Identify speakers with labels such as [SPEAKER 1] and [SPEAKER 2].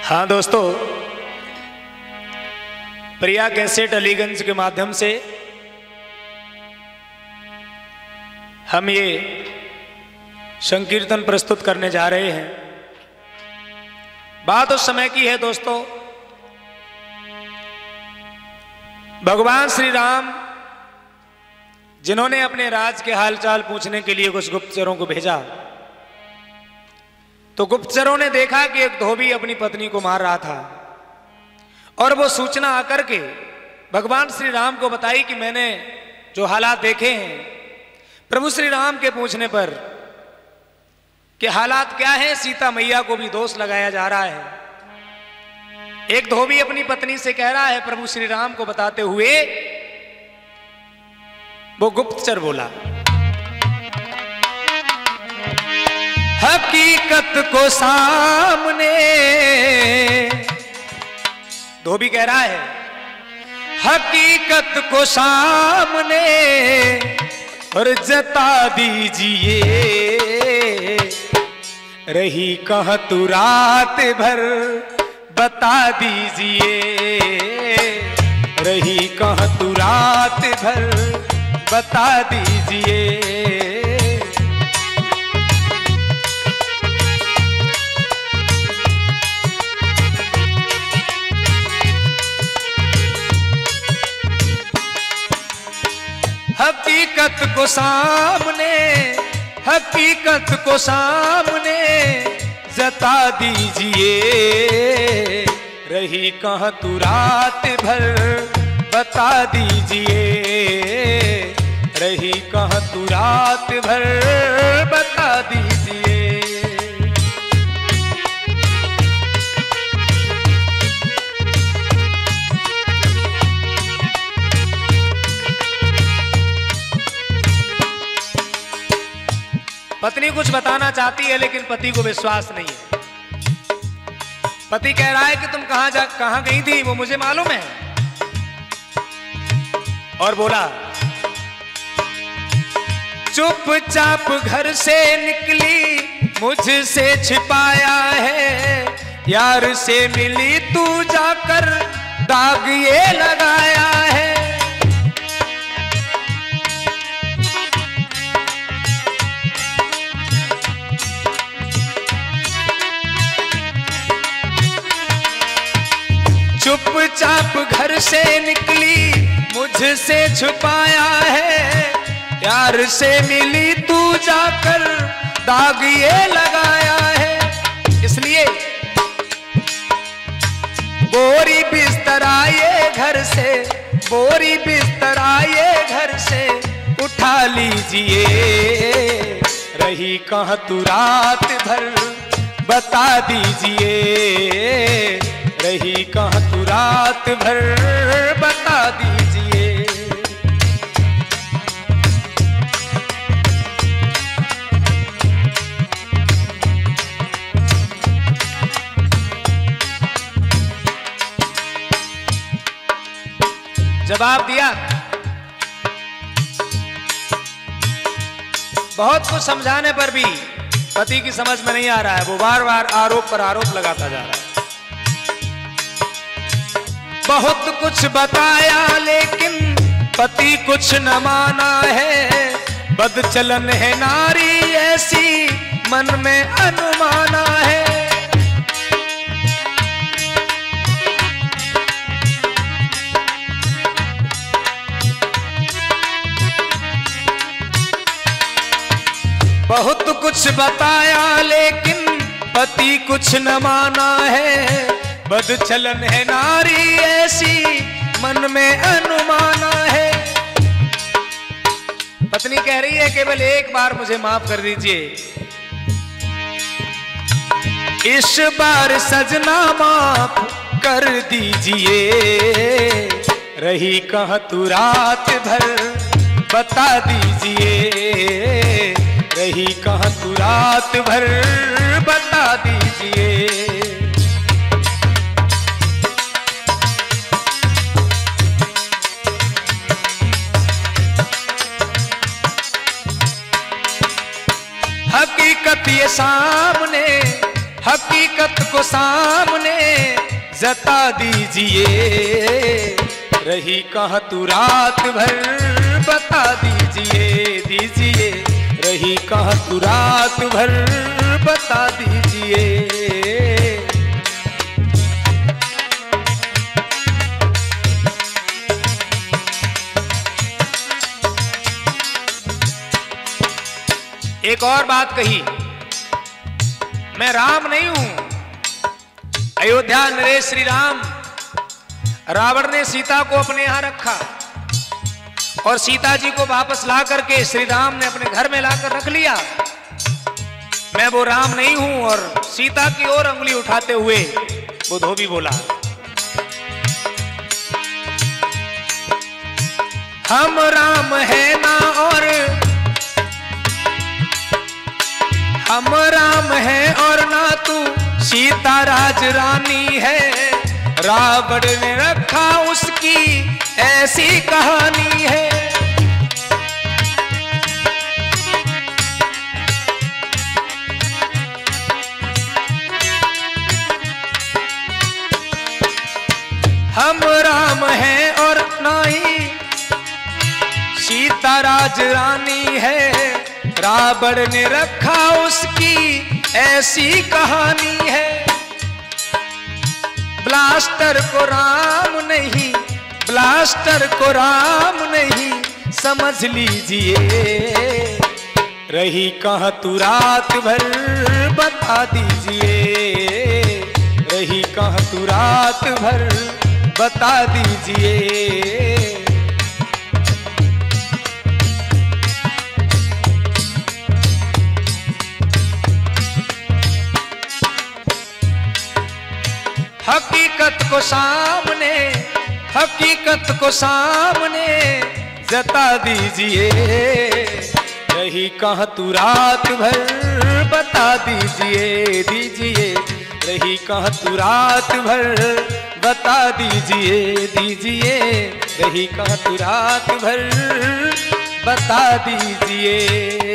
[SPEAKER 1] हाँ दोस्तों, प्रिया कैसेट अलीगंज के माध्यम से हम ये संकीर्तन प्रस्तुत करने जा रहे हैं। बात उस समय की है दोस्तों, भगवान श्री राम जिन्होंने अपने राज के हालचाल पूछने के लिए कुछ गुप्तचरों को भेजा, तो गुप्तचरों ने देखा कि एक धोबी अपनी पत्नी को मार रहा था और वो सूचना आकर के भगवान श्री राम को बताई कि मैंने जो हालात देखे हैं। प्रभु श्री राम के पूछने पर कि हालात क्या है, सीता मैया को भी दोष लगाया जा रहा है। एक धोबी अपनी पत्नी से कह रहा है प्रभु श्री राम को बताते हुए, वो गुप्तचर बोला, हकीकत को सामने, धोबी कह रहा है हकीकत को सामने और जता दीजिए, रही कहाँ तू रात भर बता दीजिए, रही कहाँ तू रात भर बता दीजिए। हकीकत को सामने, हकीकत को सामने जता दीजिए, रही कहाँ तू रात भर बता दीजिए, रही कहाँ तू रात भर बता दीजिए। पत्नी कुछ बताना चाहती है लेकिन पति को विश्वास नहीं है। पति कह रहा है कि तुम कहां गई थी, वो मुझे मालूम है। और बोला, चुपचाप घर से निकली मुझसे छिपाया है, यार से मिली तू जाकर दाग ये लगाया है। चुपचाप घर से निकली मुझसे छुपाया है, यार से मिली तू जाकर दाग ये लगाया है। इसलिए बोरी बिस्तरा ये घर से, बोरी बिस्तरा ये घर से उठा लीजिए, रही कहाँ तू रात भर बता दीजिए, रही कहाँ तू रात भर बता दीजिए। जवाब दिया, बहुत कुछ समझाने पर भी पति की समझ में नहीं आ रहा है। वो बार बार आरोप पर आरोप लगाता जा रहा है। बहुत कुछ बताया लेकिन पति कुछ न माना है, बदचलन है नारी ऐसी मन में अनुमाना है। बहुत कुछ बताया लेकिन पति कुछ न माना है, बदचलन है नारी ऐसी मन में अनुमाना है। पत्नी कह रही है केवल एक बार मुझे माफ कर दीजिए, इस बार सजना माफ कर दीजिए, रही कहाँ तू रात भर बता दीजिए, रही कहाँ तू रात भर बता दीजिए। हकीकत ये सामने, हकीकत को सामने जता दीजिए, रही कहाँ तू रात भर बता दीजिए, दीजिए रही कहाँ तू रात भर बता दीजिए। एक और बात कही, मैं राम नहीं हूं। अयोध्या नरेश श्री राम, रावण ने सीता को अपने यहां रखा और सीता जी को वापस ला करके श्री राम ने अपने घर में लाकर रख लिया। मैं वो राम नहीं हूं। और सीता की ओर अंगुली उठाते हुए वो धोबी बोला, हम राम है ना और हम राम है और ना तू सीता राज रानी है, रावण ने रखा उसकी ऐसी कहानी है। हम राम है और ना ही सीता राज रानी है, रावण ने रखा उसकी ऐसी कहानी है। ब्लास्टर को राम नहीं, ब्लास्टर को राम नहीं समझ लीजिए, रही कहाँ तू रात भर बता दीजिए, रही कहाँ तू रात भर बता दीजिए। हकीकत को सामने, हकीकत को सामने जता दीजिए, रही कहाँ तू रात भर बता दीजिए, दीजिए रही कहाँ तू रात भर बता दीजिए, दीजिए रही कहाँ तू रात भर बता दीजिए।